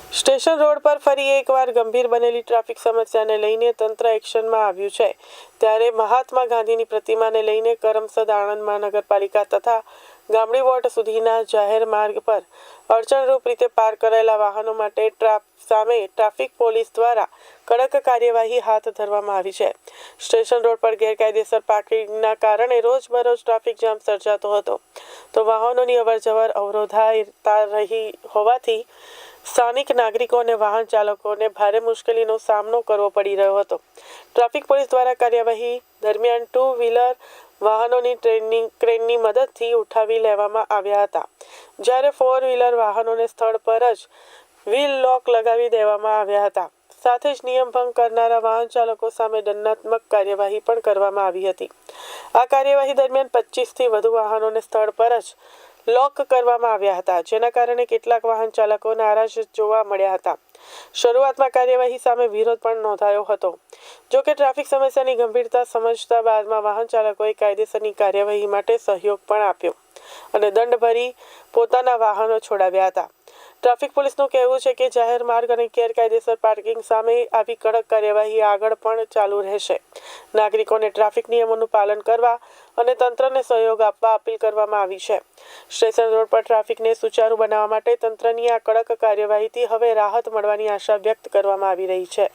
Station road પર ફરી એકવાર ગંભીર બનેલી ટ્રાફિક સમસ્યાને લઈને તંત્ર એક્શનમાં આવ્યું છે। ત્યારે મહાત્મા ગાંધીની પ્રતિમાને લઈને કરમસદ આણંદ મહાનગરપાલિકા તથા ગામડી વોર્ડ સુધીના જાહેર માર્ગ પર અડચણરૂપ રીતે પાર્ક કરાયેલા વાહનો માટે સામે ટ્રાફિક પોલીસ દ્વારા કડક કાર્યવાહી હાથ ધરવામાં આવી છે। સ્ટેશન રોડ પર ગેરકાયદેસર પાર્કિંગના કારણે રોજબરોજ ટ્રાફિક જામ સર્જાતો હતો, તો વાહનોની અવરજવર અવરોધાતા રહી હોવાથી સ્થાનિક નાગરિકો અને વાહન ચાલકોને ભારે મુશ્કેલીનો સામનો કરવો પડી રહ્યો હતો। ટ્રાફિક પોલીસ દ્વારા કાર્યવાહી દરમિયાન 2 વ્હીલર વાહનોની ક્રેનની મદદથી ઉઠાવી લેવામાં આવ્યા હતા, જ્યારે 4 વ્હીલર વાહનોને સ્થળ પર જ વ્હીલ લોક લગાવી દેવામાં આવ્યા હતા। સાથે જ નિયમ ભંગ કરનારા વાહન ચાલકો સામે દંડાત્મક કાર્યવાહી પણ કરવામાં આવી હતી। આ કાર્યવાહી દરમિયાન 25થી વધુ વાહનોને સ્થળ પર જ લોક કરવામાં આવ્યા હતા, જેના કારણે કેટલાક વાહન ચાલકો નારાજ જોવા મળ્યા હતા। શરૂઆતમાં કાર્યવાહી સામે વિરોધ પણ નોંધાયો હતો, જો કે ટ્રાફિક સમસ્યાની ગંભીરતા સમજતા બાદમાં વાહન ચાલકોએ કાયદેસરની કાર્યવાહી માટે સહયોગ પણ આપ્યો અને દંડ ભરી પોતાના વાહનો છોડાવ્યા હતા। ટ્રાફિક પોલીસનું કહેવું છે કે જાહેર માર્ગ અને ગેરકાયદેસર પાર્કિંગ સામે આવી કડક કાર્યવાહી આગળ પણ ચાલુ રહેશે। નાગરિકોને ટ્રાફિક નિયમોનું પાલન કરવા અને તંત્રને સહયોગ આપવા અપીલ કરવામાં આવી છે। સ્ટેશન રોડ પર ટ્રાફિકને સુચારુ બનાવવા માટે તંત્રની આ કડક કાર્યવાહીથી હવે રાહત મળવાની આશા વ્યક્ત કરવામાં આવી રહી છે।